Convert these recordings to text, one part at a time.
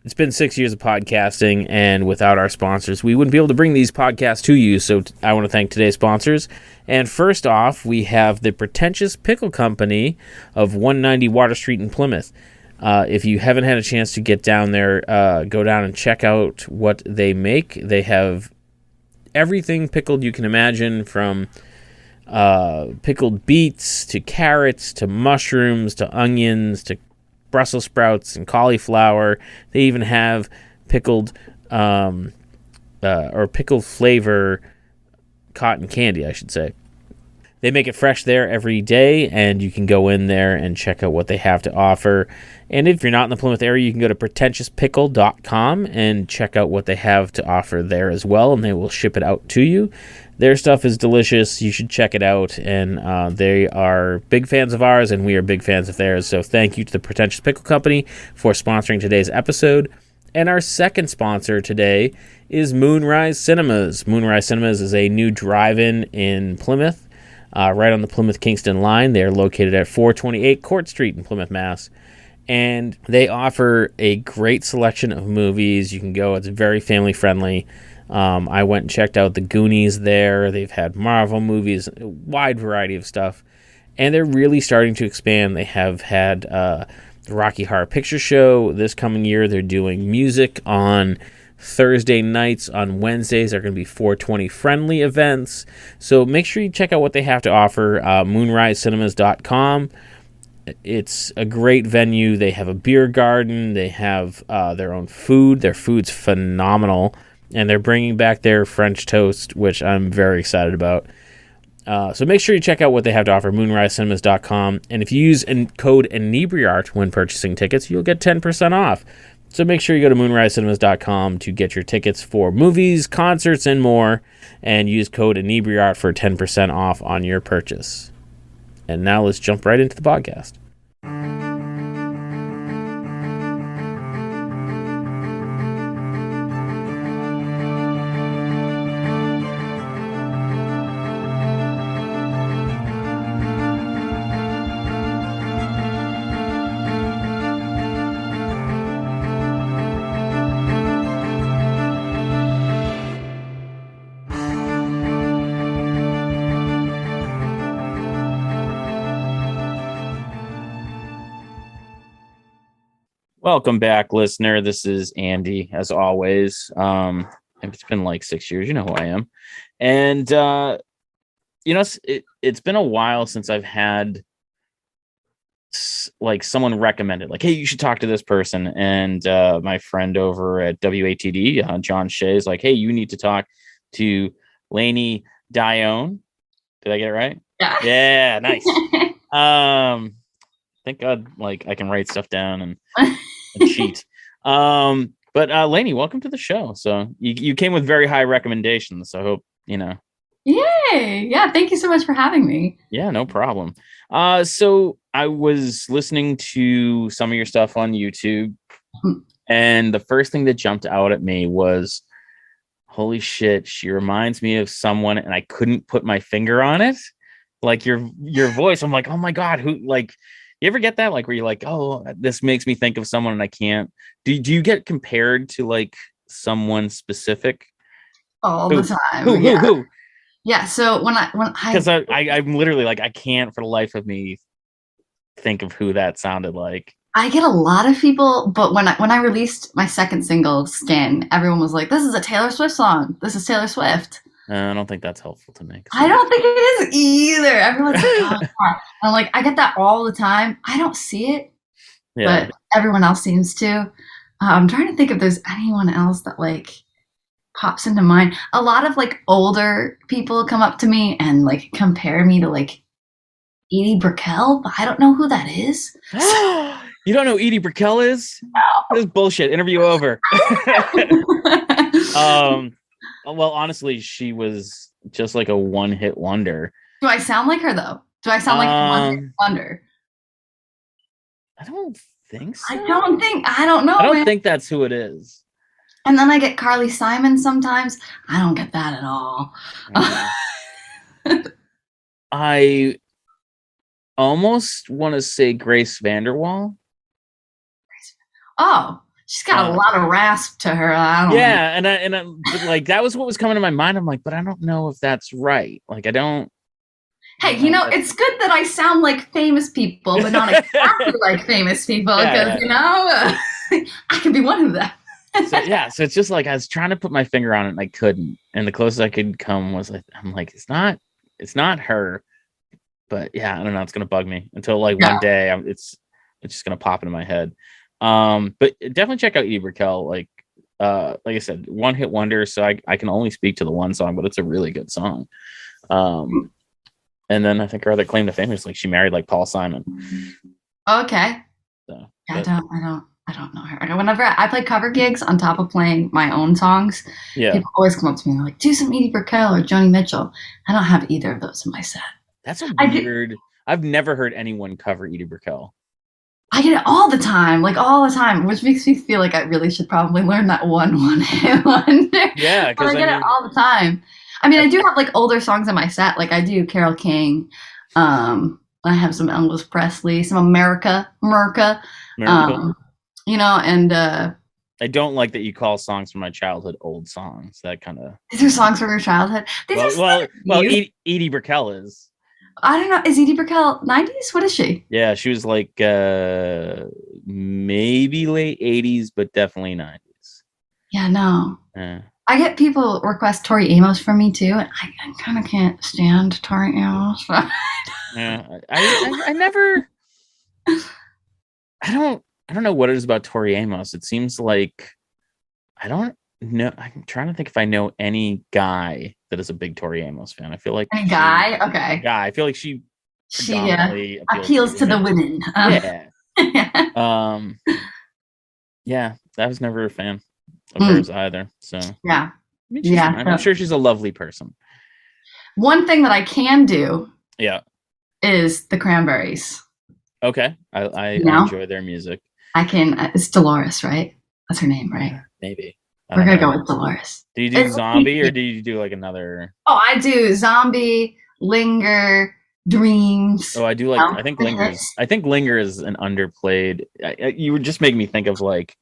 It's been 6 years of podcasting, and without our sponsors, we wouldn't be able to bring these podcasts to you. So I want to thank today's sponsors. And first off, we have the Pretentious Pickle Company of 190 Water Street in Plymouth. If you haven't had a chance to get down there, go down and check out what they make. They have everything pickled you can imagine, from pickled beets to carrots to mushrooms to onions to Brussels sprouts and cauliflower. They even have pickled or pickled flavor cotton candy, I should say. They make it fresh there every day, and you can go in there and check out what they have to offer. And if you're not in the Plymouth area, you can go to pretentiouspickle.com and check out what they have to offer there as well, and they will ship it out to you. Their stuff is delicious. You should check it out, and they are big fans of ours, and we are big fans of theirs. So thank you to the Pretentious Pickle Company for sponsoring today's episode. And our second sponsor today is Moonrise Cinemas. Moonrise Cinemas is a new drive-in in Plymouth. Right on the Plymouth-Kingston line. They are located at 428 Court Street in Plymouth, Mass. And they offer a great selection of movies. You can go. It's very family-friendly. I went and checked out the Goonies there. They've had Marvel movies, a wide variety of stuff. And they're really starting to expand. They have had the Rocky Horror Picture Show this coming year. They're doing music on Thursday nights. On Wednesdays are going to be 420 friendly events. So make sure you check out what they have to offer. MoonriseCinemas.com. It's a great venue. They have a beer garden. They have their own food. Their food's phenomenal. And they're bringing back their French toast, which I'm very excited about. So make sure you check out what they have to offer, MoonriseCinemas.com. And if you use code Inebri-art when purchasing tickets, you'll get 10% off. So make sure you go to MoonriseCinemas.com to get your tickets for movies, concerts, and more, and use code Inebri-art for 10% off on your purchase. And now let's jump right into the podcast. Welcome back, listener. This is Andy, as always. It's been like 6 years. You know who I am. And, it's been a while since I've had like someone recommended, like, hey, you should talk to this person. And my friend over at WATD, John Shea, is like, hey, you need to talk to Lainey Dionne. Did I get it right? Yeah. Yeah, nice. Thank God, like, I can write stuff down and cheat. But Lainey, welcome to the show. So you came with very high recommendations. So I hope, Yay. Yeah. Thank you so much for having me. Yeah, no problem. So I was listening to some of your stuff on YouTube, and the first thing that jumped out at me was, holy shit, she reminds me of someone, and I couldn't put my finger on it. Like your voice, I'm like, oh my God, who, like, you ever get that, like, where you're like, oh, this makes me think of someone and I can't? Do you get compared to like someone specific? All the time. Who? Yeah. So when I because I'm literally like, I can't for the life of me think of who that sounded like. I get a lot of people, but when I released my second single, Skin, everyone was like, this is a Taylor Swift song. This is Taylor Swift. I don't think that's helpful to me. I don't think it is either. Everyone's like, oh, I'm like, I get that all the time. I don't see it, but everyone else seems to. I'm trying to think if there's anyone else that like pops into mind. A lot of like older people come up to me and like compare me to like Edie Brickell, but I don't know who that is. You don't know who Edie Brickell is? No. This is bullshit. Interview over. Well, honestly, she was just like a one-hit wonder. Do I sound like her though? Do I sound like a one-hit wonder? I don't think so. I don't know. I don't think that's who it is. And then I get Carly Simon sometimes. I don't get that at all. I almost want to say Grace Vanderwall. Oh, She's got a lot of rasp to her. I don't know. But like that was what was coming to my mind. I'm like, but I don't know if that's right. Like I don't. Hey, it's good that I sound like famous people, but not exactly like famous people, because I can be one of them. So it's just like I was trying to put my finger on it and I couldn't, and the closest I could come was like, I'm like, it's not her, but yeah, I don't know, it's gonna bug me until like one day it's just gonna pop into my head. But definitely check out Edie Brickell. Like I said, one hit wonder, so I can only speak to the one song, but it's a really good song. And then I think her other claim to fame is like she married like Paul Simon. Okay. So, I don't know her. Whenever I play cover gigs on top of playing my own songs, people always come up to me and they're like, do some Edie Brickell or Joni Mitchell. I don't have either of those in my set. That's a weird. I've never heard anyone cover Edie Brickell. I get it all the time, which makes me feel like I really should probably learn that one hit wonder. Yeah, because I get it all the time. I mean, I do have like older songs in my set. Like I do Carole King. I have some Elvis Presley, some America. And I don't like that you call songs from my childhood old songs. That kind of. These are songs from your childhood. Edie Brickell is. I don't know. Is Edie Brickell 90s? What is she? Yeah, she was like maybe late 80s, but definitely 90s. Yeah, no. I get people request Tori Amos from me too, and I kind of can't stand Tori Amos. Yeah, I never. I don't know what it is about Tori Amos. It seems like I don't know. I'm trying to think if I know any guy that is a big Tori Amos fan. I feel like any guy. Okay. Guy. I feel like she appeals to the women. Yeah. I was never a fan of hers either. So yeah. I'm sure she's a lovely person. One thing that I can do. Yeah. Is the Cranberries. Okay. I enjoy their music. I can. It's Dolores, right? That's her name, right? Maybe. We're going to go with Dolores. Do you do Zombie or do you do like another? Oh, I do Zombie, Linger, Dreams. Oh, I do like, I think Linger is an underplayed. You would just make me think of like,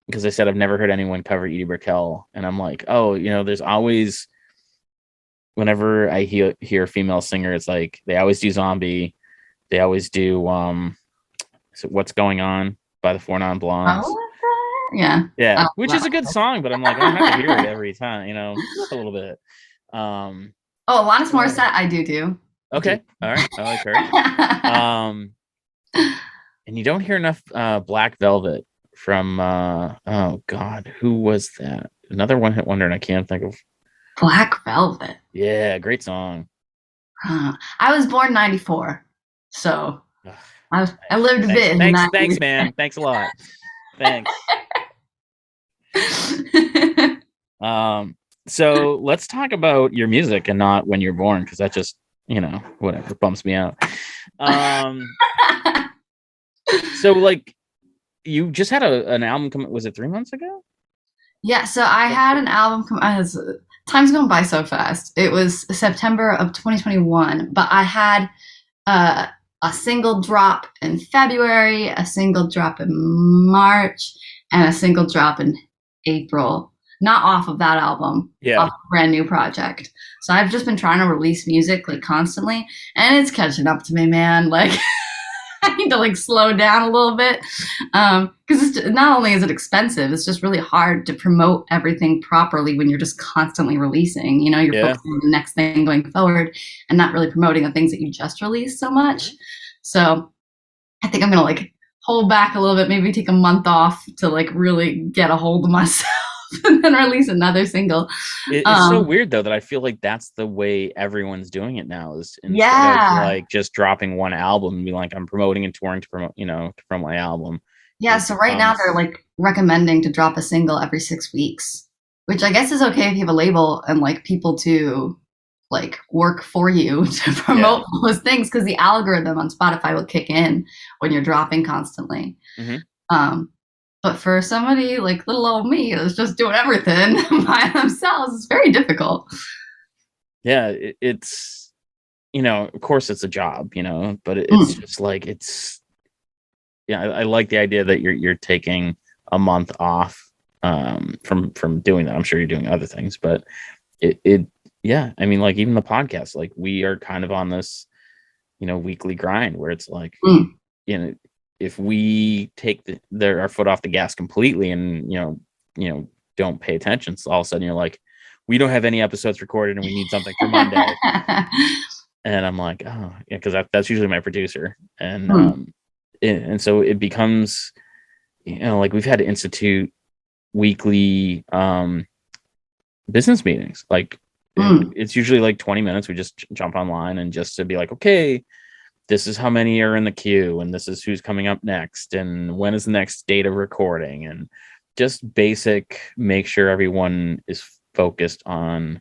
because I said I've never heard anyone cover Edie Brickell. And I'm like, oh, there's always, whenever I hear a female singer, it's like they always do Zombie. They always do What's Going On by the Four Non Blondes. Yeah, which is a good song, but I'm like, I don't have to hear it every time, just a little bit. Alanis Morissette, I do. Okay, all right, I like her. And you don't hear enough Black Velvet from oh God, who was that? Another one hit wonder, and I can't think of. Black Velvet. Yeah, great song. I was born 94, so I lived a bit. Thanks, man. Thanks a lot. Thanks. So let's talk about your music and not when you're born, because that just whatever bumps me out. So like you just had an album come. Was it 3 months ago? Yeah, so I had an album come. Time's going by so fast. It was September of 2021, but I had a single drop in February, a single drop in March, and a single drop in April. Not off of that album, off a brand new project. So I've just been trying to release music like constantly, and it's catching up to me, man. Like I need to like slow down a little bit, because not only is it expensive, it's just really hard to promote everything properly when you're just constantly releasing. You're focusing on the next thing going forward and not really promoting the things that you just released so much. So I think I'm gonna like hold back a little bit, maybe take a month off to like really get a hold of myself. And then release another single. It's so weird though that I feel like that's the way everyone's doing it now. Is instead of like just dropping one album and be like, I'm promoting and touring to promote, to promote my album. Yeah. So right now they're like recommending to drop a single every 6 weeks, which I guess is okay if you have a label and like people to like work for you to promote those things, because the algorithm on Spotify will kick in when you're dropping constantly. Mm-hmm. But for somebody like little old me that's just doing everything by themselves, it's very difficult. Yeah, it's, of course it's a job, but it's just like, I like the idea that you're taking a month off from doing that. I'm sure you're doing other things, but it yeah, I mean, like even the podcast, like we are kind of on this, weekly grind where it's like, if we take our foot off the gas completely and don't pay attention, so all of a sudden you're like, we don't have any episodes recorded and we need something for Monday. And I'm like, oh yeah, because that's usually my producer, and and so it becomes, like we've had to institute weekly business meetings. Like it's usually like 20 minutes. We just jump online and just to be like, okay, this is how many are in the queue, and this is who's coming up next, and when is the next date of recording, and just basic, make sure everyone is focused on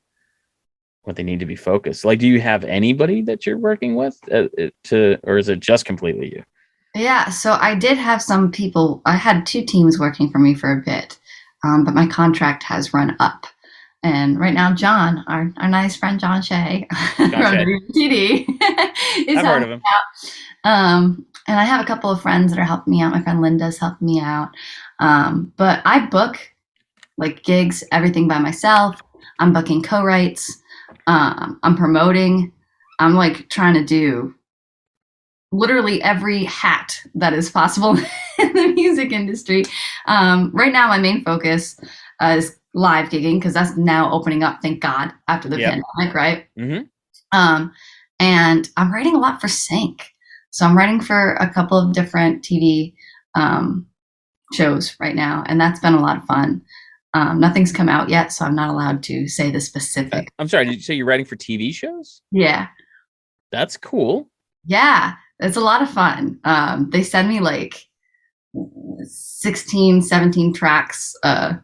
what they need to be focused. Like, do you have anybody that you're working with or is it just completely you? Yeah, so I did have some people. I had 2 teams working for me for a bit, but my contract has run up. And right now, John, our nice friend John Shea from WTD, is I've heard of him. And I have a couple of friends that are helping me out. My friend Linda's helping me out. But I book like gigs, everything by myself. I'm booking co-writes. I'm promoting. I'm like trying to do literally every hat that is possible in the music industry. Right now, my main focus is live gigging because that's now opening up, thank God, after the pandemic, right? Mm-hmm. And I'm writing a lot for Sync. So I'm writing for a couple of different TV shows right now, and that's been a lot of fun. Nothing's come out yet, so I'm not allowed to say the specific. I'm sorry, did you say you're writing for TV shows? Yeah. That's cool. Yeah, it's a lot of fun. They send me like 16, 17 tracks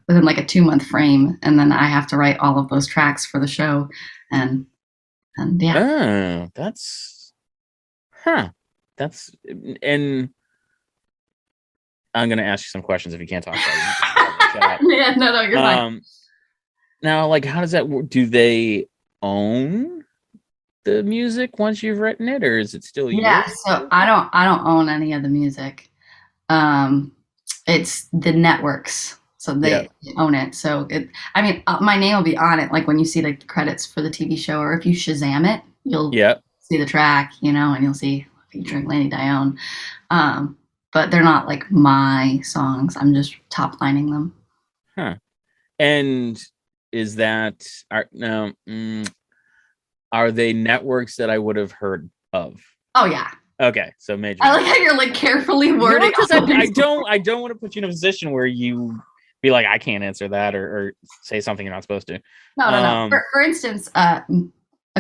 within like a 2-month frame, and then I have to write all of those tracks for the show. And yeah. Oh, and I'm gonna ask you some questions if you can't talk about it. Shut up. Yeah, no, you're fine. Now, like, how does that work? Do they own the music once you've written it, or is it still yours? Yeah, so I don't own any of the music. It's the networks, so they own it. So my name will be on it. Like when you see like the credits for the TV show, or if you Shazam it, you'll see the track, and you'll see featuring Lainey, Dionne. But they're not like my songs. I'm just top lining them. Huh. And is that are they networks that I would have heard of? Oh yeah. Okay, so major. I like how you're like carefully wording. Because I don't want to put you in a position where you be like, I can't answer that or say something you're not supposed to. No. For instance, a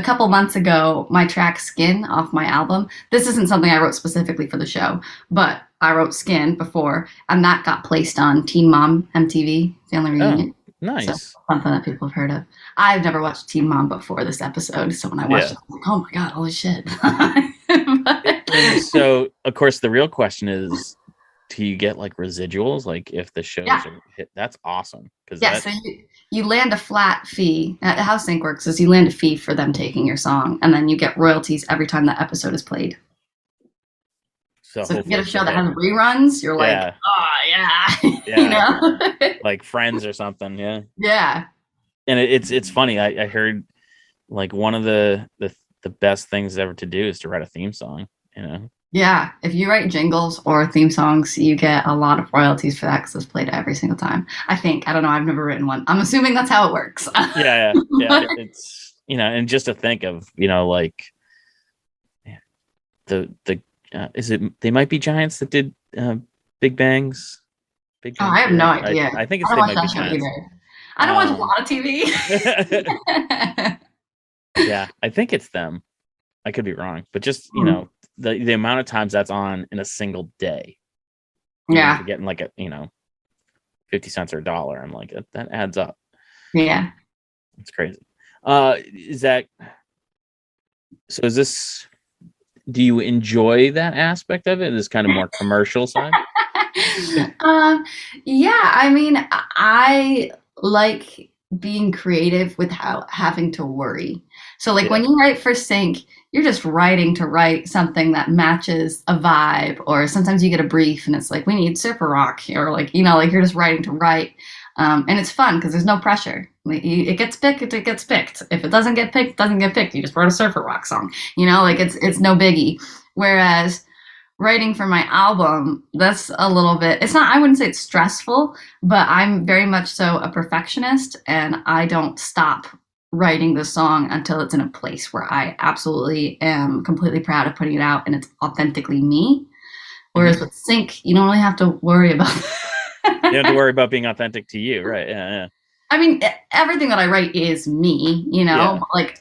couple months ago, my track "Skin" off my album. This isn't something I wrote specifically for the show, but I wrote "Skin" before, and that got placed on Teen Mom MTV Family Reunion. Oh, nice. So, something that people have heard of. I've never watched Teen Mom before this episode, so when I watched it, I was like, oh my God, holy shit. And so, of course, the real question is, do you get like residuals? Like if the shows are hit, that's awesome. So you land a flat fee. How Sync works is you land a fee for them taking your song, and then you get royalties every time that episode is played. So if you get a show that has reruns, you're like, oh yeah. Like Friends or something. Yeah. And it's funny. I heard like one of the best things ever to do is to write a theme song. Yeah, if you write jingles or theme songs, you get a lot of royalties for that because it's played every single time. I don't know. I've never written one. I'm assuming that's how it works. Yeah. It's and just to think of like is it They Might Be Giants that did Big Bangs? I have no idea. I think it's They Might Be Giants. I don't watch a lot of TV. Yeah, I think it's them. I could be wrong, but just the amount of times that's on in a single day. Yeah, getting like 50 cents or $1. I'm like, that adds up. Yeah, it's crazy. Is this? Do you enjoy that aspect of it? This kind of more commercial side? Yeah, I mean, I like being creative without having to worry. So like when Yeah. you write for sync, you're just writing to write something that matches a vibe, or sometimes you get a brief and it's like we need surfer rock, or like like you're just writing to write. And it's fun because there's no pressure. Like it gets picked, it gets picked. If it doesn't get picked, it doesn't get picked. You just wrote a surfer rock song. Like it's no biggie. Whereas writing for my album, that's a little bit, it's not, I wouldn't say it's stressful, but I'm very much so a perfectionist, and I don't stop writing the song until it's in a place where I absolutely am completely proud of putting it out and it's authentically me. Hmm. Whereas with sync, you don't really have to worry about You don't have to worry about being authentic to you, right? Yeah, I mean, everything that I write is me, yeah, like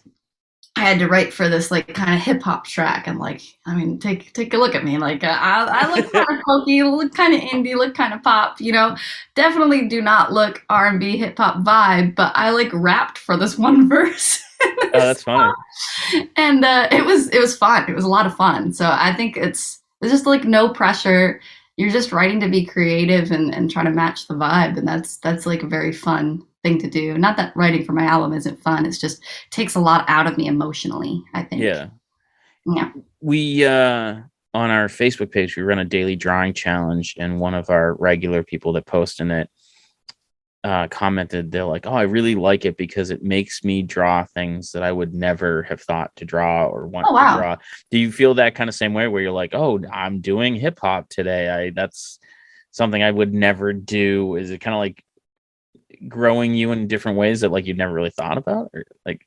I had to write for this like kind of hip hop track, and like, I mean, take a look at me. Like, I look yeah. kind of folky, look kind of indie, look kind of pop. Definitely do not look R&B hip hop vibe. But I like rapped for this one verse, Oh, that's funny. and it was fun. It was a lot of fun. So I think it's just like no pressure. You're just writing to be creative and try to match the vibe, and that's like a very fun thing to do. Not that writing for my album isn't fun. It's just takes a lot out of me emotionally, I think. Yeah. Yeah. We on our Facebook page we run a daily drawing challenge, and one of our regular people that post in it commented, they're like, oh, I really like it because it makes me draw things that I would never have thought to draw or want Oh to wow. draw. Do you feel that kind of same way where you're like, oh, I'm doing hip hop today, that's something I would never do? Is it kind of like growing you in different ways that like you've never really thought about, or like?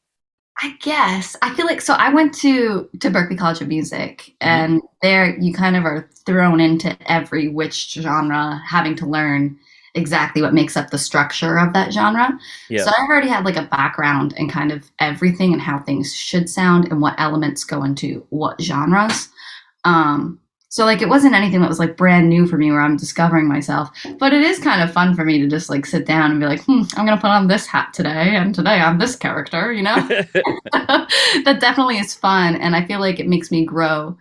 I guess I feel like, so I went to Berklee College of Music, Mhm. and there you kind of are thrown into every which genre, having to learn exactly what makes up the structure of that genre. Yeah. So I've already had like a background in kind of everything and how things should sound and what elements go into what genres. Um, so like it wasn't anything that was like brand new for me where I'm discovering myself, but it is kind of fun for me to just like sit down and be like, I'm gonna put on this hat today, and today I'm this character. That definitely is fun, and I feel like it makes me grow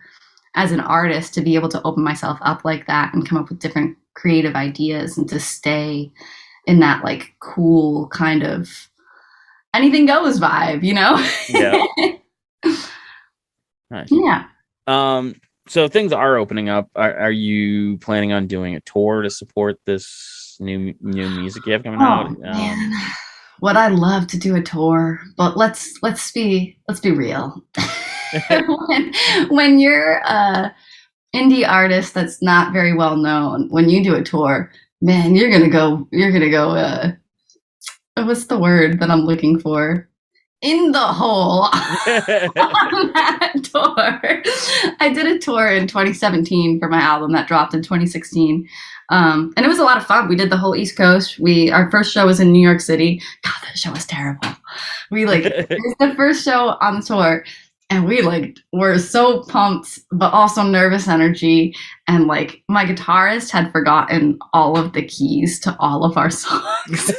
as an artist to be able to open myself up like that and come up with different creative ideas and to stay in that like cool kind of anything goes vibe. Yeah. Nice. Yeah. Um, so things are opening up. Are you planning on doing a tour to support this new music you have coming out? Oh man, would I love to do a tour? But let's be real. when you're a indie artist that's not very well known, when you do a tour, man, you're gonna go. What's the word that I'm looking for? In the hole on that tour. I did a tour in 2017 for my album that dropped in 2016. And it was a lot of fun. We did the whole East Coast. Our first show was in New York City. God, that show was terrible. It was the first show on the tour, and we like were so pumped, but also nervous energy. And like my guitarist had forgotten all of the keys to all of our songs.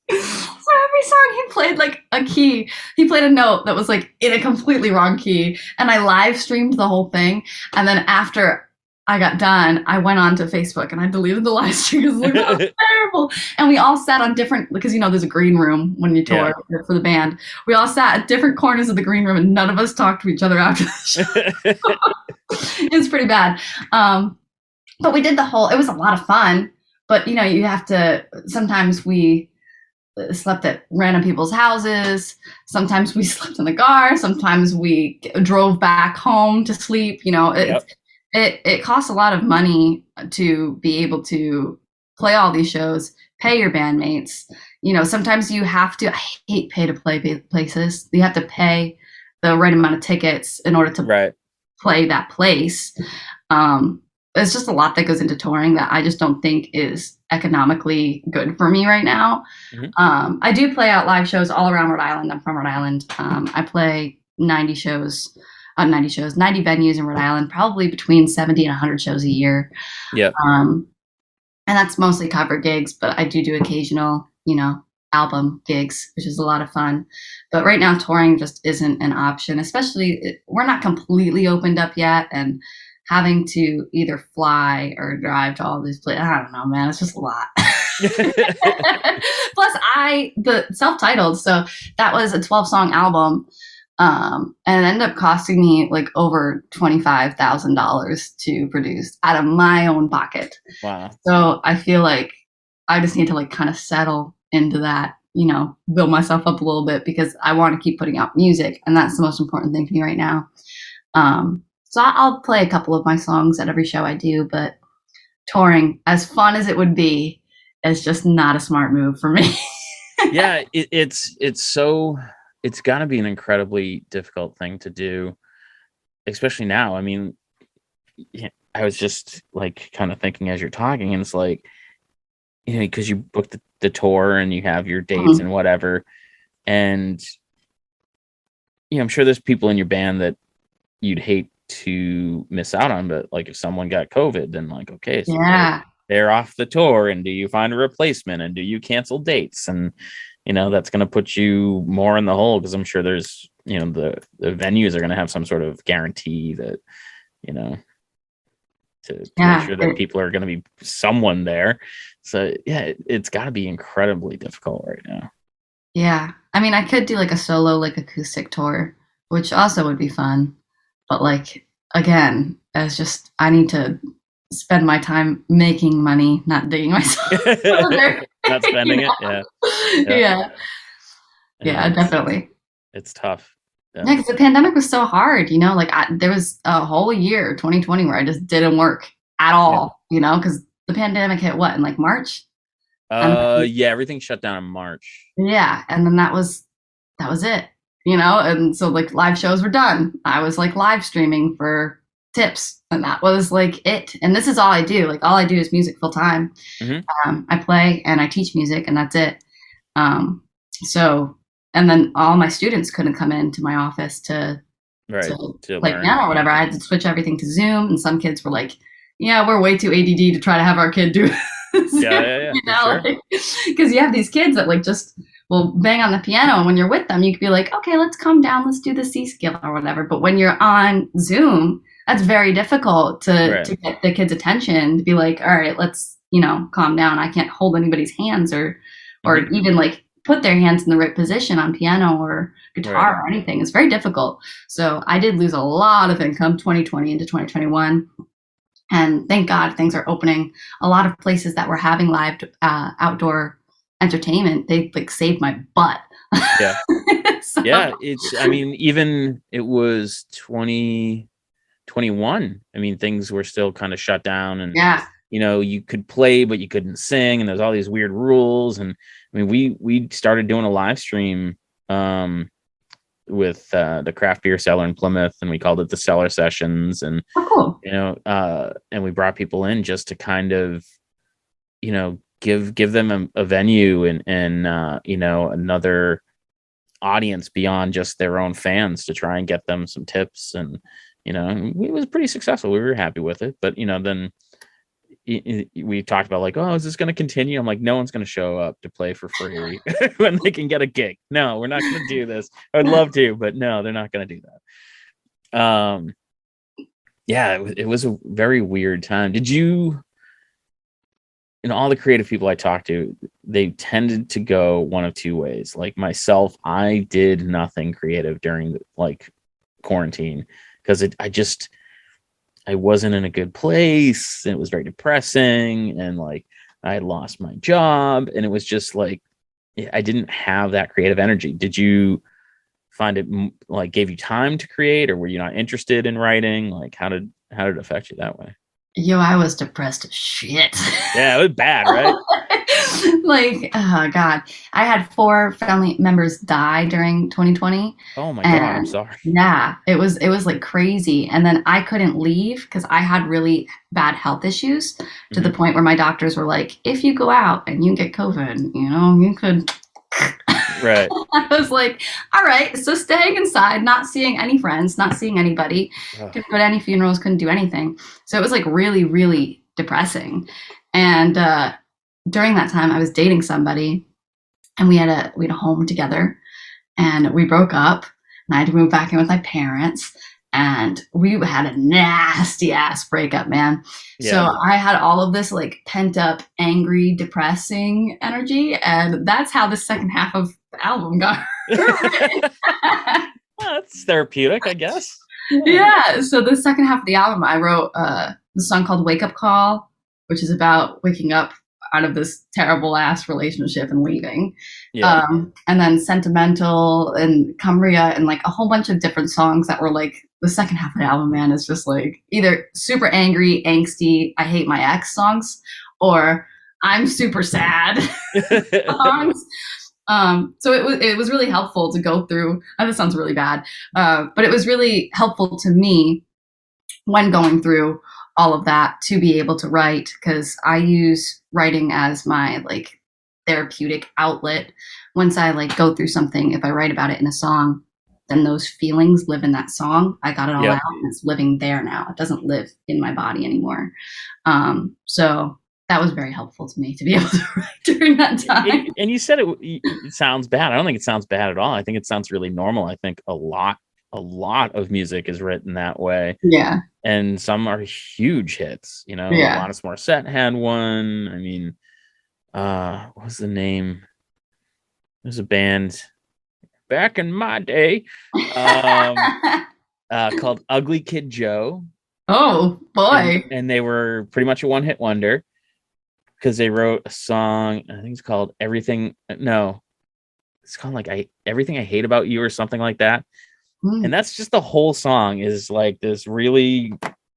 So every song he played like a key. He played a note that was like in a completely wrong key. And I live streamed the whole thing. And then after I got done, I went on to Facebook and I deleted the live stream because like, that was terrible. And we all sat on different, because there's a green room when you tour for the band. We all sat at different corners of the green room and none of us talked to each other after the show. It was pretty bad. But we did it was a lot of fun. But you have to, sometimes we slept at random people's houses. Sometimes we slept in the car. Sometimes we drove back home to sleep. Yep. It costs a lot of money to be able to play all these shows, pay your bandmates. Sometimes you have to, I hate pay to play places. You have to pay the right amount of tickets in order to Right. play that place. There's just a lot that goes into touring that I just don't think is economically good for me right now. Mm-hmm. I do play out live shows all around Rhode Island. I'm from Rhode Island. I play 90 venues in Rhode Island, probably between 70 and 100 shows a year. Yeah. And that's mostly cover gigs, but I do occasional, album gigs, which is a lot of fun. But right now touring just isn't an option, especially we're not completely opened up yet. And having to either fly or drive to all these places, I don't know, man, it's just a lot. Plus, the self-titled, so that was a 12-song album, and it ended up costing me like over $25,000 to produce out of my own pocket. Wow. So I feel like I just need to like kind of settle into that, build myself up a little bit because I want to keep putting out music, and that's the most important thing to me right now. So I'll play a couple of my songs at every show I do, but touring, as fun as it would be, is just not a smart move for me. Yeah, it's got to be an incredibly difficult thing to do, especially now. I mean, I was just like kind of thinking as you're talking, and it's like, because you booked the tour and you have your dates and whatever, and I'm sure there's people in your band that you'd hate to miss out on, but like if someone got COVID, then like, okay, so they're off the tour, and do you find a replacement, and do you cancel dates? And that's going to put you more in the hole, because I'm sure there's the venues are going to have some sort of guarantee that to make sure that people are going to be someone there. So yeah, it's got to be incredibly difficult right now. Yeah, I mean, I could do like a solo like acoustic tour, which also would be fun. But like, again, it's just, I need to spend my time making money, not digging myself further. Not spending it. Yeah. Yeah, definitely. It's tough. Yeah, because the pandemic was so hard, like there was a whole year, 2020, where I just didn't work at all, because the pandemic hit in like March? Yeah, everything shut down in March. Yeah, and then that was it. And so like live shows were done. I was like live streaming for tips, and that was like it. And this is all I do. Like all I do is music full time. I play and I teach music, and that's it. And then all my students couldn't come into my office to play piano or whatever. I had to switch everything to Zoom, and some kids were like, "Yeah, we're way too ADD to try to have our kid do." Yeah. Because you have these kids that like just will bang on the piano, and when you're with them, you could be like, okay, let's calm down, let's do the C scale or whatever. But when you're on Zoom, that's very difficult to get the kids' attention, to be like, all right, let's, calm down. I can't hold anybody's hands or even like put their hands in the right position on piano or guitar or anything. It's very difficult. So I did lose a lot of income 2020 into 2021. And thank God things are opening. A lot of places that were having live outdoor entertainment, they like saved my butt. Yeah. Yeah. Even it was 2021. I mean, things were still kind of shut down, and you could play, but you couldn't sing, and there's all these weird rules. And I mean, we started doing a live stream with the craft beer cellar in Plymouth, and we called it the Cellar Sessions. And and we brought people in just to kind of give them a venue and another audience beyond just their own fans, to try and get them some tips. And it was pretty successful. We were happy with it. But then we talked about like, oh, is this going to continue? I'm like, no one's going to show up to play for free when they can get a gig. No, we're not going to do this. I'd love to, but no, they're not going to do that. It was a very weird time. Did you, all the creative people I talked to, they tended to go one of two ways. Like myself, I did nothing creative during like quarantine, because I wasn't in a good place. It was very depressing, and like I had lost my job, and it was just like I didn't have that creative energy. Did you find it like gave you time to create, or were you not interested in writing? Like how did it affect you that way? Yo, I was depressed as shit. Yeah, it was bad, right? Like, oh God. I had 4 family members die during 2020. Oh my God, I'm sorry. Yeah, it was like crazy. And then I couldn't leave because I had really bad health issues to the point where my doctors were like, if you go out and you get COVID, you could. Right. I was like, all right, so staying inside, not seeing any friends, not seeing anybody, couldn't go to any funerals, couldn't do anything. So it was like really, really depressing. And during that time, I was dating somebody, and we had a home together, and we broke up, and I had to move back in with my parents. and we had a nasty ass breakup, man. Yeah. So I had all of this like pent up, angry, depressing energy, and that's how the second half of the album got written. Well, that's therapeutic, I guess. Yeah. So the second half of the album, I wrote the song called "Wake Up Call," which is about waking up out of this terrible ass relationship and leaving. Yeah. And then "Sentimental" and "Cumbria" and like a whole bunch of different songs that were like the second half of the album, man, is just like either super angry, angsty, I hate my ex songs, or I'm super sad songs. So it was really helpful to go through. This sounds really bad, but it was really helpful to me when going through all of that to be able to write, because I use writing as my like therapeutic outlet. Once I like go through something, if I write about it in a song, then those feelings live in that song. I got it all out, and it's living there now. It doesn't live in my body anymore. So that was very helpful to me to be able to write during that time. And you said it sounds bad. I don't think it sounds bad at all. I think it sounds really normal. I think a lot of music is written that way. Yeah. And some are huge hits, you know. Yeah. Alanis Morissette had one. I mean, what was the name? There's a band back in my day called Ugly Kid Joe. Oh boy. And they were pretty much a one-hit wonder because they wrote a song, I think it's called Everything. No, it's called like Everything I Hate About You or something like that. And that's just the whole song is like this really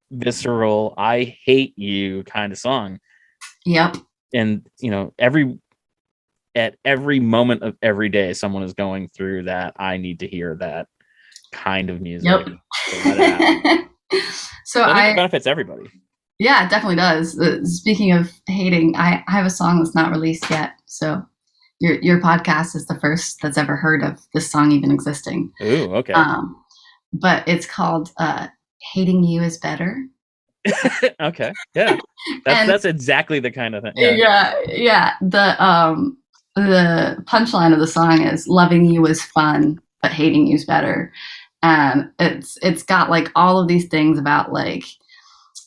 visceral, I hate you kind of song. Yep. And, you know, at every moment of every day, someone is going through that. I need to hear that kind of music. Yep. So I think it benefits everybody. Yeah, it definitely does. Speaking of hating, I have a song that's not released yet. So your podcast is the first that's ever heard of this song even existing. Ooh, okay. But it's called "Hating You Is Better." Okay, yeah, that's exactly the kind of thing. Yeah. The punchline of the song is "Loving you is fun, but hating you is better," and it's got like all of these things about like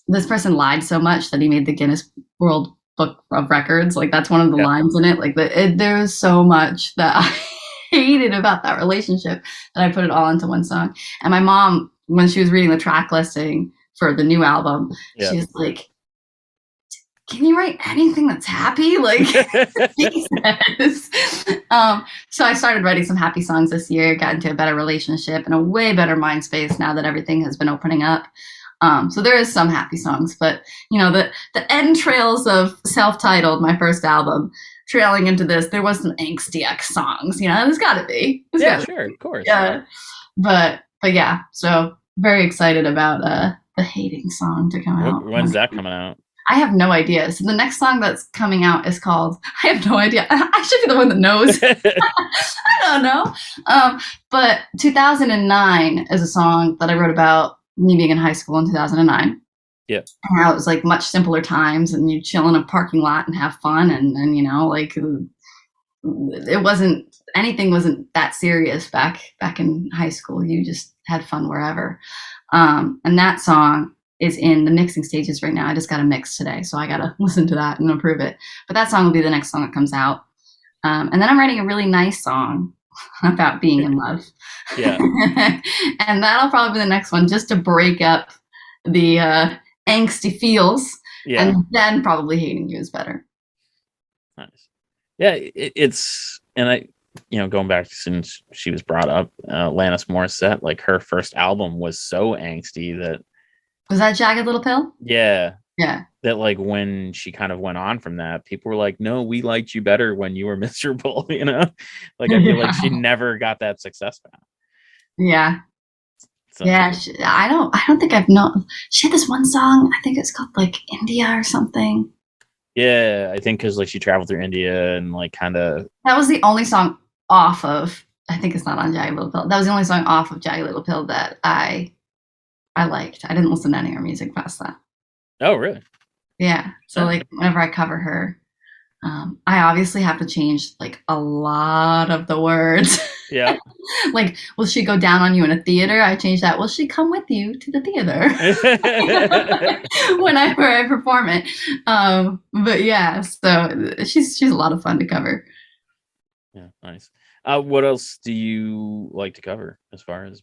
this person lied so much that he made the Guinness World Book of Records. Like that's one of the lines in it. Like there's so much that I hated about that relationship that I put it all into one song. And my mom, when she was reading the track listing for the new album, she was like, "Can you write anything that's happy?" Like Jesus. So I started writing some happy songs this year, got into a better relationship and a way better mind space now that everything has been opening up. So there is some happy songs, but you know, the entrails of Self-Titled, my first album, trailing into this, there was some angsty X songs. You know, there's got to be. Sure, of course. Yeah, but yeah. So very excited about the hating song to come out. When's that coming out? I have no idea. So the next song that's coming out is called, I have no idea. I should be the one that knows. I don't know. But 2009 is a song that I wrote about me being in high school in 2009. Yeah. And how it was like much simpler times and you chill in a parking lot and have fun. And you know, like anything wasn't that serious back in high school. You just had fun wherever. And that song is in the mixing stages right now. I just got a mix today, so I got to listen to that and approve it. But that song will be the next song that comes out. And then I'm writing a really nice song about being in love. Yeah. And that'll probably be the next one, just to break up the angsty feels. Yeah. And then probably hating you is better. Nice. Yeah, it's, and I, you know, going back since she was brought up, Alanis Morissette, like her first album was so angsty that. Was that Jagged Little Pill? Yeah. Yeah. That like when she kind of went on from that, people were like, "No, we liked you better when you were miserable," you know? Like I feel like she never got that success back. Yeah. So, yeah, I don't think I've known. She had this one song, I think it's called like India or something. Yeah, I think because like she traveled through India and like kind of. That was the only song off of. I think it's not on Jagged Little Pill. That was the only song off of Jagged Little Pill that I liked. I didn't listen to any of her music past that. Oh, really? Yeah. So like whenever I cover her, I obviously have to change like a lot of the words. Yeah. Like, will she go down on you in a theater? I changed that. Will she come with you to the theater whenever I perform it? But yeah, so she's a lot of fun to cover. Yeah, nice. What else do you like to cover as far as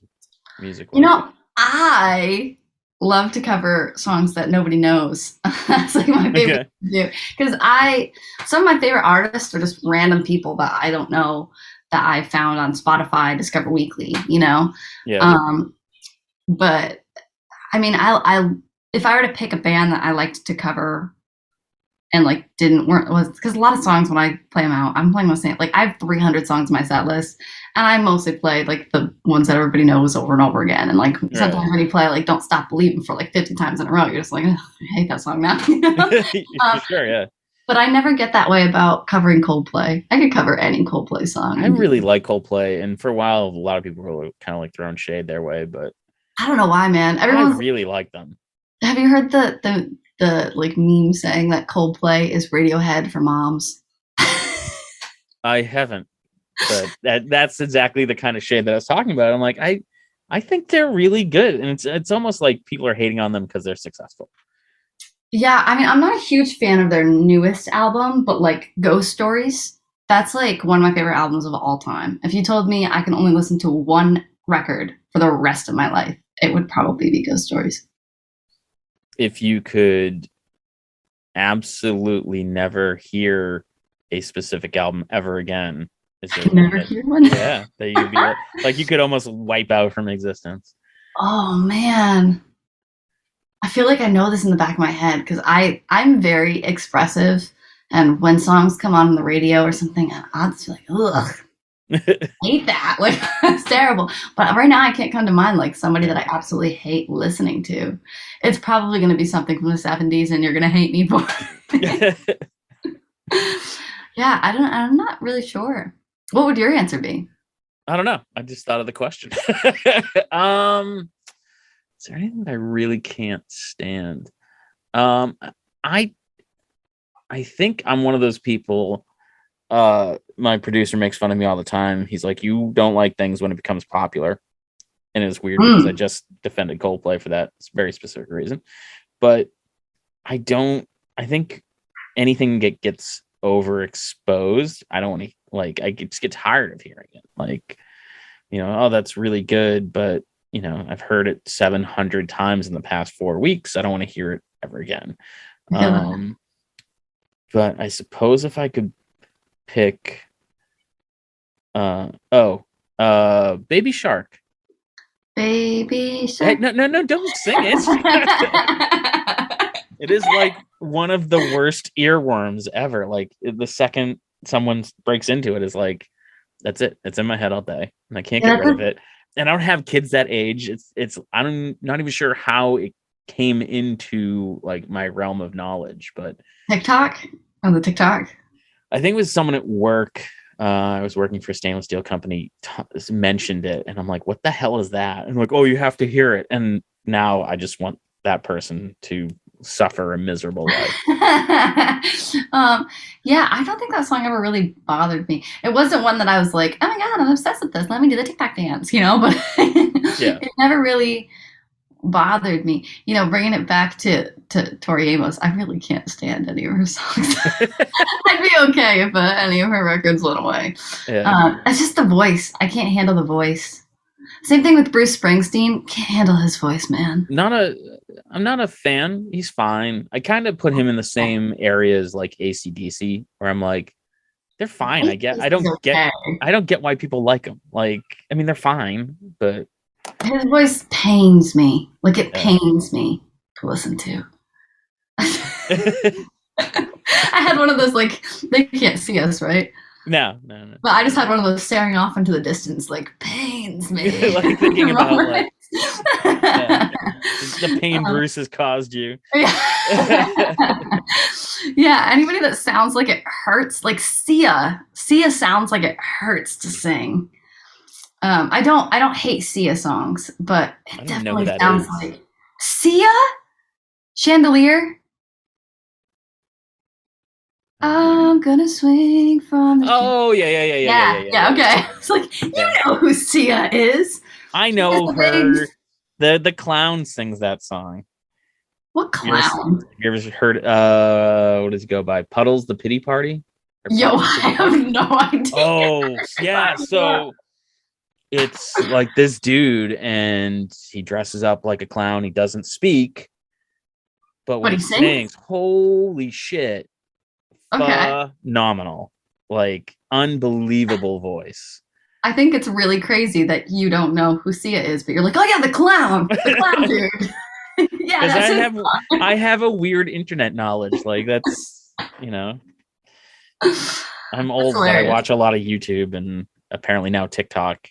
music You wise? know, I love to cover songs that nobody knows. That's like my favorite Okay. thing to do. Because some of my favorite artists are just random people that I don't know that I found on Spotify, Discover Weekly, you know? Yeah. Um, but I mean, if I were to pick a band that I liked to cover and like weren't was because a lot of songs when I play them out, I'm playing the same. Like I have 300 songs in my set list, and I mostly play like the ones that everybody knows over and over again. And like Right. sometimes when you play like "Don't Stop Believing" for like 50 times in a row, you're just like, I hate that song now. For sure, yeah. But I never get that way about covering Coldplay. I could cover any Coldplay song. I really like Coldplay, and for a while, a lot of people were kind of like throwing shade their way, but I don't know why, man. I really like them. Have you heard the like meme saying that Coldplay is Radiohead for moms? I haven't, but that's exactly the kind of shade that I was talking about. I'm like, I think they're really good, and it's almost like people are hating on them because they're successful. Yeah, I mean, I'm not a huge fan of their newest album, but like Ghost Stories, that's like one of my favorite albums of all time. If you told me I can only listen to one record for the rest of my life, it would probably be Ghost Stories. If you could absolutely never hear a specific album ever again, is there one Never hear one? yeah, that you'd be like you could almost wipe out from existence? Oh man. I feel like I know this in the back of my head because I'm very expressive, and when songs come on the radio or something, I'll just be like, ugh, I hate that. Like it's terrible. But right now, I can't come to mind like somebody that I absolutely hate listening to. It's probably going to be something from the '70s, and you're going to hate me for. Yeah, I'm not really sure. What would your answer be? I don't know. I just thought of the question. Is there anything I really can't stand? I I think I'm one of those people. My producer makes fun of me all the time. He's like, "You don't like things when it becomes popular," and it's weird because I just defended Coldplay for that very specific reason. But I don't. I think anything gets overexposed. I don't want to like. I just get tired of hearing it. Like, oh, that's really good, but I've heard it 700 times in the past 4 weeks. I don't want to hear it ever again. But I suppose if I could pick, Baby Shark. Baby Hey, Shark. no, don't sing it. It is like one of the worst earworms ever. Like the second someone breaks into it is like, that's it. It's in my head all day, and I can't get rid of it. And I don't have kids that age. I'm not even sure how it came into like my realm of knowledge, but TikTok on the TikTok. I think it was someone at work. I was working for a stainless steel company, mentioned it, and I'm like, what the hell is that? And I'm like, oh, you have to hear it. And now I just want that person to suffer a miserable life. Yeah, I don't think that song ever really bothered me. It wasn't one that I was like, oh my god, I'm obsessed with this. Let me do the TikTok dance, but Yeah. It never really bothered me. Bringing it back to Tori Amos, I really can't stand any of her songs. I'd be okay if any of her records went away. Yeah. It's just the voice. I can't handle the voice. Same thing with Bruce Springsteen. Can't handle his voice, man. I'm not a fan. He's fine. I kind of put him in the same area as like AC/DC, where I'm like, they're fine. I don't get why people like them. Like, I mean, they're fine, but his voice pains me. Like it pains me to listen to. I had one of those like they can't see us, right? No. But I just had one of those staring off into the distance, like pains me. Like thinking about like the pain Bruce has caused you. Yeah. Yeah, anybody that sounds like it hurts, like Sia. Sia sounds like it hurts to sing. I don't hate Sia songs, but it definitely sounds like Sia Chandelier. I'm gonna swing from the Oh yeah. okay. It's like, you Yeah. know who Sia is. I She has know the big. her. The clown sings that song. What You ever, clown? you ever heard what does it go by? Puddles the Pity Party? Or Yo, Puddles the I Pity Party? have no idea. Oh, yeah. So it's like this dude and he dresses up like a clown. He doesn't speak, but when What he he sings? sings, holy shit, Okay. phenomenal. Like unbelievable voice. I think it's really crazy that you don't know who Sia is, but you're like, oh yeah, the clown dude. Yeah, Because that's his I have a weird internet knowledge. Like that's I'm That's old, but I hilarious. watch a lot of YouTube and apparently now TikTok,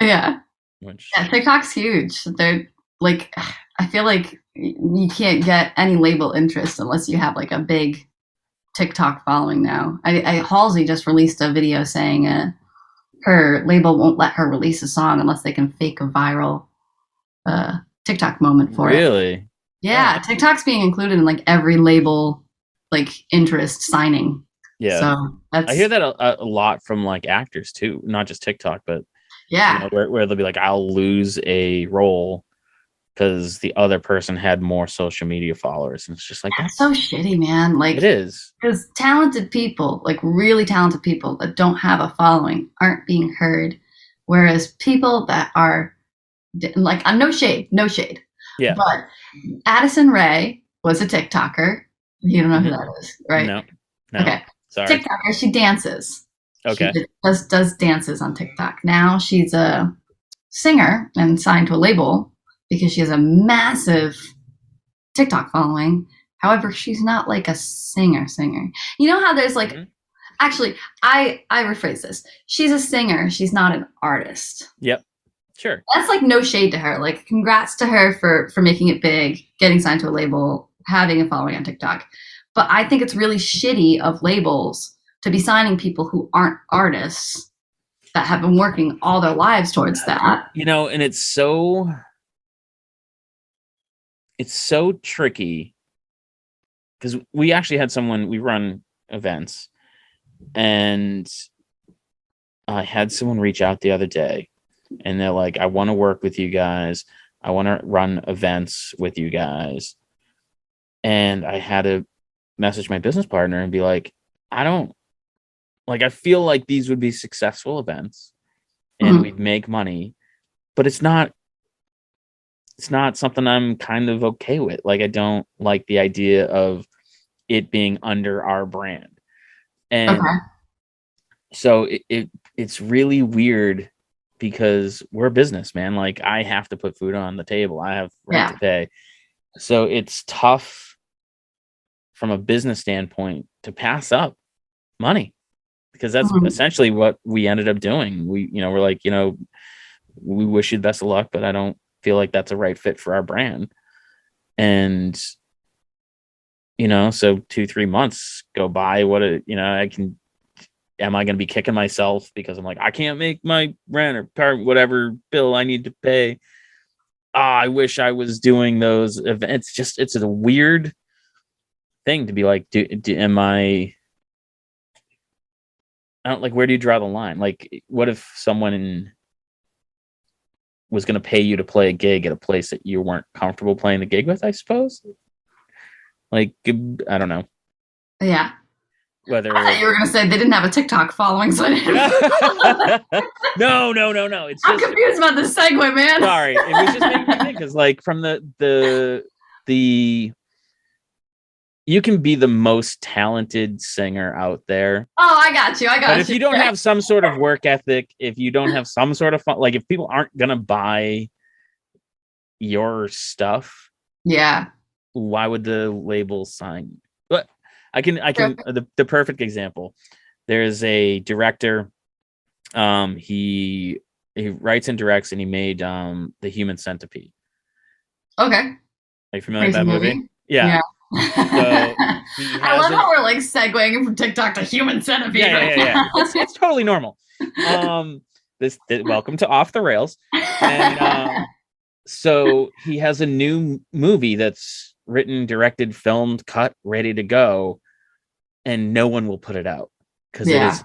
Yeah. Yeah, which TikTok's huge. They're like, I feel like you can't get any label interest unless you have like a big TikTok following now. Halsey just released a video saying her label won't let her release a song unless they can fake a viral TikTok moment for it. really, Yeah, TikTok's being included in like every label like interest signing. yeah. So I hear that's that a lot from like actors too, not just TikTok, but yeah, where they'll be like, I'll lose a role because the other person had more social media followers, and it's just like that's so shitty, man. it Like is. because talented people, like really talented people that don't have a following, aren't being heard, whereas people that are like, no shade, no shade, Yeah. but Addison Rae was a TikToker. You don't know who Mhm. that is, right? No, no, Okay, sorry. TikToker. She dances. She Okay. does dances on TikTok. Now she's a singer and signed to a label because she has a massive TikTok following. However, she's not like a singer. You know how there's like, Mhm. actually, I rephrase this. She's a singer. She's not an artist. Yep. Sure. That's like no shade to her. Like, congrats to her for making it big, getting signed to a label, having a following on TikTok. But I think it's really shitty of labels to be signing people who aren't artists that have been working all their lives towards that. And it's so tricky because we actually had someone, we run events, and I had someone reach out the other day and they're like, I want to work with you guys. I want to run events with you guys. And I had to message my business partner and be like, I don't I feel like these would be successful events and Mhm. we'd make money, but it's not something I'm kind of okay with. Like, I don't like the idea of it being under our brand. And Okay. so it's really weird because we're a business, man. Like, I have to put food on the table. I have rent Yeah. to pay. So it's tough from a business standpoint to pass up money because that's Mhm. essentially what we ended up doing. We're like, we wish you the best of luck, but I don't feel like that's a right fit for our brand. And so 2-3 months go by. Am I going to be kicking myself because I'm like, I can't make my rent or whatever bill I need to pay? I wish I was doing those events. It's a weird thing to be like, am I don't like, where do you draw the line? Like, what if someone was going to pay you to play a gig at a place that you weren't comfortable playing the gig with, I suppose? Like, I don't know Yeah. whether I thought you were going to say they didn't have a TikTok following, so I didn't. no. It's I'm just confused about this segue, man. sorry. It was just making me think because, like, from the you can be the most talented singer out there. Oh, I got you. But if you don't have some sort of work ethic, if you don't have some sort of fun, like if people aren't gonna buy your stuff, Yeah. why would the label sign? But I can the perfect example. There's a director. He writes and directs, and he made The Human Centipede. Okay. Are you familiar with Crazy that movie? Yeah. Yeah. So he I love hasn't. how we're like segueing from TikTok to Human Centipede. Yeah. It's totally normal. This welcome to Off the Rails, and so he has a new movie that's written, directed, filmed, cut, ready to go, and no one will put it out because it Yeah. is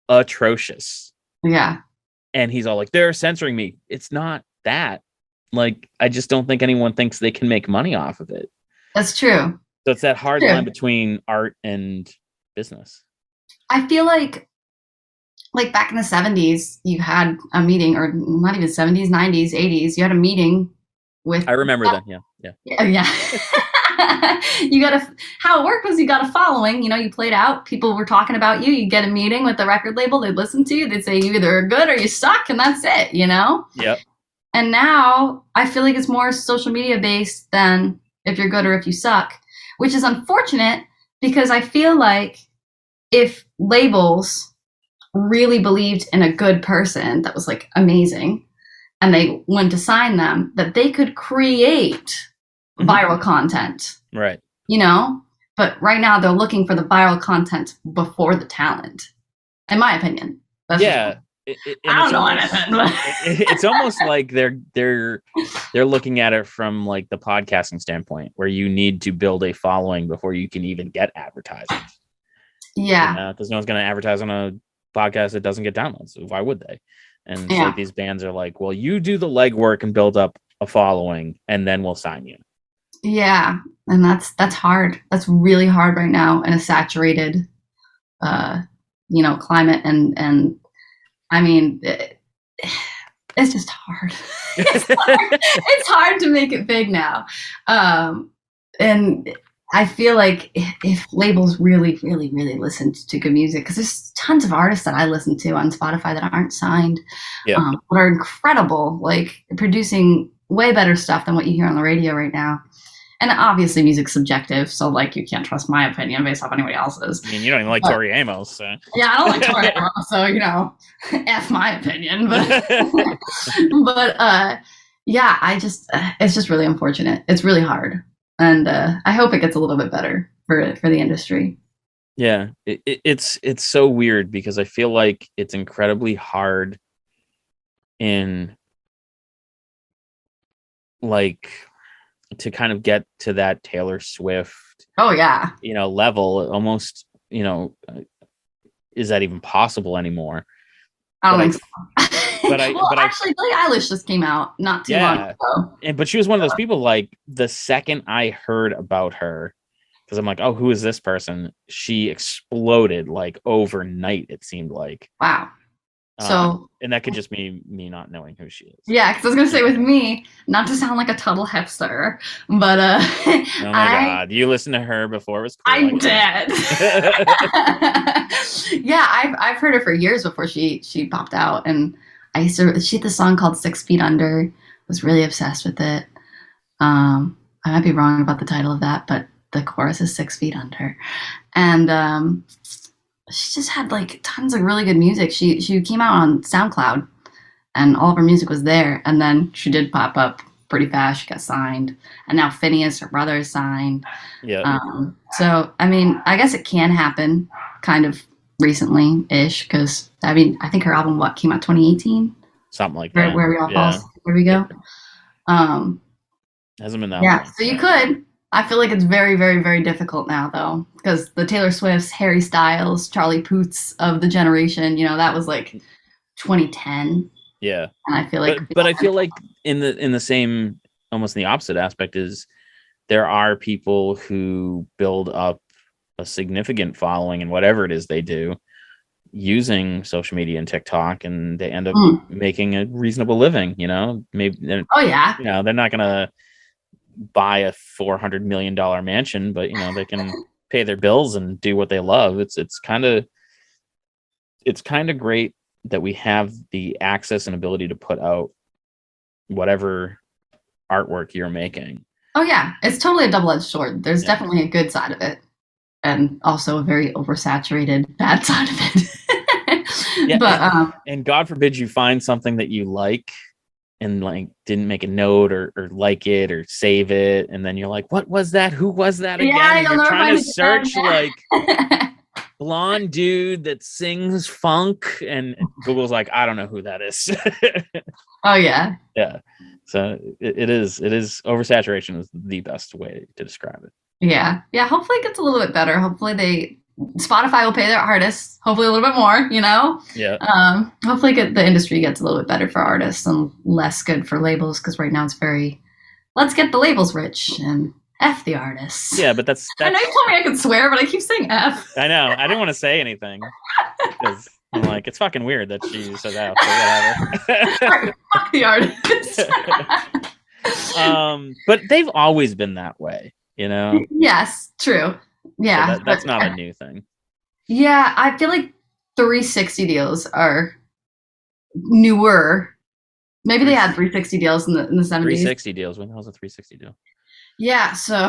atrocious. Yeah. And he's all like, they're censoring me. It's not that. Like, I just don't think anyone thinks they can make money off of it. That's true. So it's that hard line between art and business. I feel like back in the 70s, you had a meeting, or not even 70s, 90s, 80s, you had a meeting with. I remember that. Yeah. Yeah. How it worked was you got a following, you played out, people were talking about you, you get a meeting with the record label, they'd listen to you, they'd say you either are good or you suck, and that's it, Yep. And now I feel like it's more social media based than if you're good or if you suck, which is unfortunate because I feel like if labels really believed in a good person that was like amazing and they went to sign them, that they could create viral content. Right. But right now they're looking for the viral content before the talent, in my opinion. That's I don't know anything. It's almost like they're looking at it from like the podcasting standpoint, where you need to build a following before you can even get advertising. Yeah. Because no one's going to advertise on a podcast that doesn't get downloads. So why would they? And it's like these bands are like, well, you do the legwork and build up a following, and then we'll sign you. Yeah, and that's hard. That's really hard right now in a saturated, climate, and I mean, it's just hard. It's hard to make it big now, and I feel like if labels really, really, really listened to good music, because there's tons of artists that I listen to on Spotify that aren't signed, but are incredible, like producing way better stuff than what you hear on the radio right now. And obviously music's subjective, so like you can't trust my opinion based off anybody else's. I mean, you don't even like Tori Amos. So. Yeah, I don't like Tori Amos, so F my opinion. But yeah, it's just really unfortunate. It's really hard, and I hope it gets a little bit better for the industry. Yeah, it's so weird because I feel like it's incredibly hard in like to kind of get to that Taylor Swift level. Almost, is that even possible anymore? I don't think so. But actually Billie Eilish just came out not too long ago. But she was one of those people, like the second I heard about her, because I'm like, oh, who is this person? She exploded like overnight, it seemed like. Wow. So, and that could just be me not knowing who she is. Yeah, because I was gonna say with me, not to sound like a total hipster, but oh my god, you listened to her before it was cool. I did. Yeah, I've heard her for years before she popped out, and she had this song called 6 Feet Under. Was really obsessed with it. I might be wrong about the title of that, but the chorus is 6 Feet Under, and she just had like tons of really good music. She came out on SoundCloud, and all of her music was there. And then she did pop up pretty fast. She got signed, and now Phineas, her brother, is signed. Yeah. So I mean, I guess it can happen, kind of recently-ish, because I mean, I think her album came out 2018, something like that. Where We All Falls. There we go. Hasn't been that long. So you could. I feel like it's very, very, very difficult now, though, because the Taylor Swifts, Harry Styles, Charlie Puths of the generation, that was like 2010. Yeah, and I feel like, but I feel like in the same, almost in the opposite aspect, is there are people who build up a significant following in whatever it is they do using social media and TikTok, and they end up making a reasonable living. Maybe. They're not gonna buy a $400 million mansion, but they can pay their bills and do what they love. It's kind of great that we have the access and ability to put out whatever artwork you're making. Oh yeah, it's totally a double-edged sword. There's definitely a good side of it, and also a very oversaturated bad side of it. But and God forbid you find something that you like and like didn't make a note or like it or save it, and then you're like, what was that? Who was that again? Yeah, you're trying to search like blonde dude that sings funk, and Google's like, I don't know who that is. Oh yeah. Yeah. So it is oversaturation is the best way to describe it. Yeah. Hopefully it gets a little bit better. Hopefully Spotify will pay their artists, hopefully a little bit more, you know? Yeah. Hopefully the industry gets a little bit better for artists and less good for labels, because right now it's very, let's get the labels rich and F the artists. Yeah, but that's I know you told me I could swear, but I keep saying F. I know. I didn't want to say anything because I'm like, it's fucking weird that she says F, so whatever. Fuck the artist. But they've always been that way, you know? Yes, true. Yeah. So that's not a new thing. Yeah, I feel like 360 deals are newer. Maybe they had 360 deals in the 70s. 360 deals. When the hell's a 360 deal? Yeah, so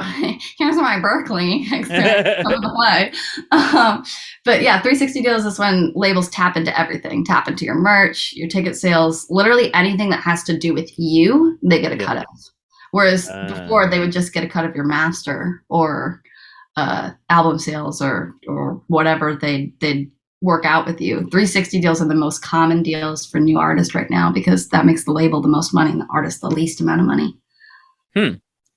here's my Berkeley experience on the play. But yeah, 360 deals is when labels tap into everything, tap into your merch, your ticket sales, literally anything that has to do with you, they get a cut of. Whereas before, they would just get a cut of your master or album sales or whatever they'd work out with you. 360 deals are the most common deals for new artists right now, because that makes the label the most money and the artist the least amount of money.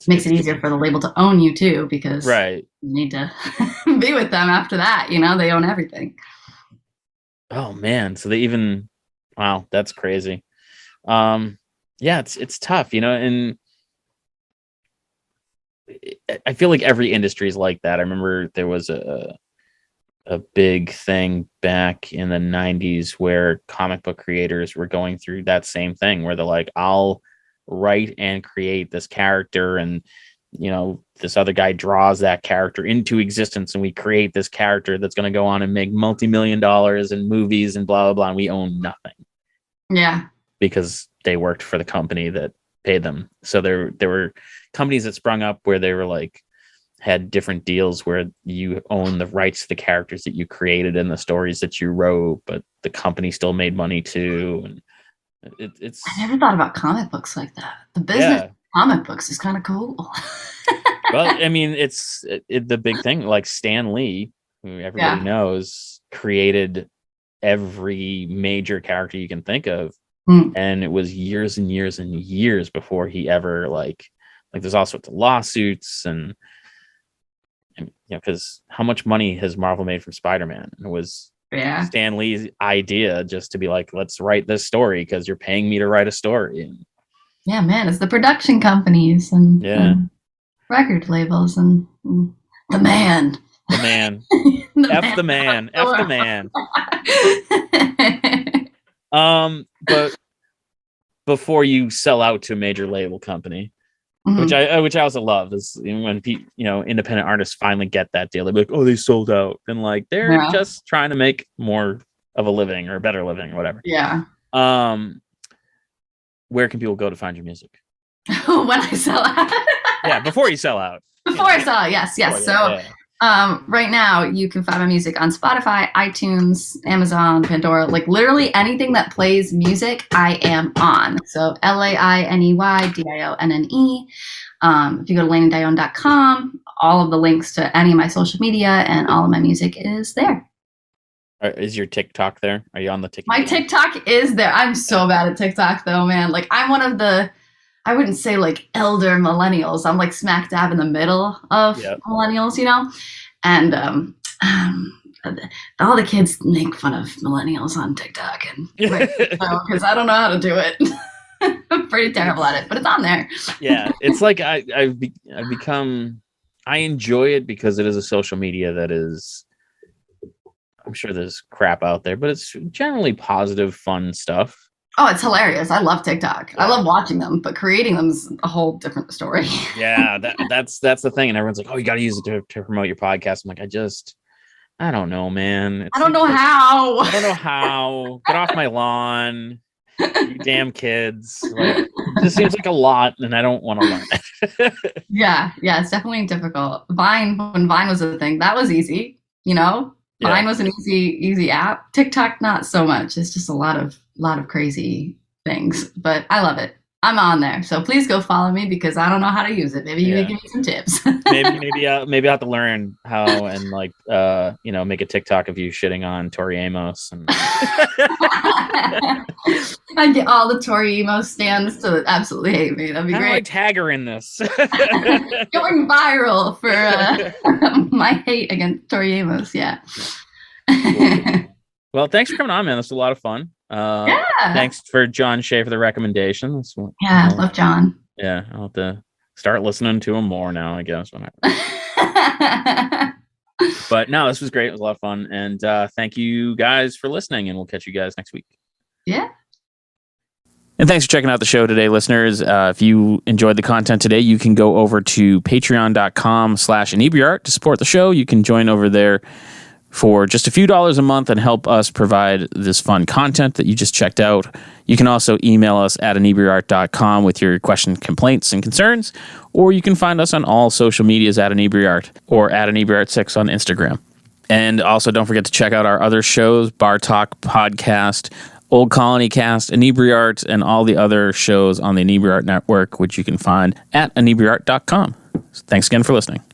Makes it easier for the label to own you too, because you need to be with them after that. You know, they own everything. Oh man, so they even, wow, that's crazy. Yeah, it's tough, you know, and I feel like every industry is like that. I remember there was a big thing back in the 90s where comic book creators were going through that same thing, where they're like, I'll write and create this character, and you know, this other guy draws that character into existence, and we create this character that's going to go on and make multi-million dollars in movies and blah blah blah, and we own nothing. Yeah, because they worked for the company that paid them. So there were companies that sprung up where they were like, had different deals where you own the rights to the characters that you created and the stories that you wrote, but the company still made money too. And it's I never thought about comic books like that. The business of comic books is kind of cool. Well, I mean, it's the big thing. Like Stan Lee, who everybody knows, created every major character you can think of, and it was years and years and years before he ever like there's all sorts of lawsuits and you know, because how much money has Marvel made from Spider-Man? And it was Stan Lee's idea just to be like, let's write this story because you're paying me to write a story. And yeah, man, it's the production companies and record labels and the man. The man. F the man. F the man. But before you sell out to a major label company, which I also love, is when independent artists finally get that deal, they're like, oh, they sold out, and like they're just trying to make more of a living or a better living or whatever. Yeah. Where can people go to find your music? When I sell out. Yeah, before you sell out. Before I sell out, yes. Right now you can find my music on Spotify, iTunes, Amazon, Pandora, like literally anything that plays music, I am on. So LAINEYDIONNE. If you go to LaineyDionne.com, all of the links to any of my social media and all of my music is there. Is your TikTok there? Are you on the TikTok? My TikTok is there. I'm so bad at TikTok though, man. Like I'm one of the, I wouldn't say like elder millennials. I'm like smack dab in the middle of millennials, you know? And all the kids make fun of millennials on TikTok, and because I don't know how to do it. I'm pretty terrible at it, but it's on there. Yeah, it's like I've become, I enjoy it because it is a social media that is, I'm sure there's crap out there, but it's generally positive, fun stuff. Oh, it's hilarious. I love TikTok. I love watching them, but creating them is a whole different story. Yeah, that's the thing. And everyone's like, oh, you got to use it to promote your podcast. I'm like, I don't know, man. I don't know how. I don't know how. Get off my lawn. You damn kids. Like, this seems like a lot, and I don't want to learn it. Yeah, it's definitely difficult. Vine, when Vine was a thing, that was easy, you know? Vine was an easy app. TikTok, not so much. It's just a lot of crazy things, but I love it. I'm on there. So please go follow me because I don't know how to use it. Maybe you can give me some tips. maybe I'll have to learn how and like make a TikTok of you shitting on Tori Amos and I get all the Tori Amos stands to absolutely hate me. That'd be great. I tag her in this? Going viral for my hate against Tori Amos. Yeah. Cool. Well, thanks for coming on, man. This was a lot of fun. Thanks for John Shea for the recommendation. I love John. Yeah, I'll have to start listening to him more now, I guess. But no, this was great. It was a lot of fun. And thank you guys for listening, and we'll catch you guys next week. Yeah. And thanks for checking out the show today, listeners. If you enjoyed the content today, you can go over to patreon.com/Inebri-art to support the show. You can join over there for just a few dollars a month and help us provide this fun content that you just checked out. You can also email us at Inebri-art.com with your questions, complaints, and concerns, or you can find us on all social medias at Inebri-art or at Inebri-art6 on Instagram. And also don't forget to check out our other shows, Bar Talk Podcast, Old Colony Cast, Inebri-art, and all the other shows on the Inebri-art Network, which you can find at Inebri-art.com. So thanks again for listening.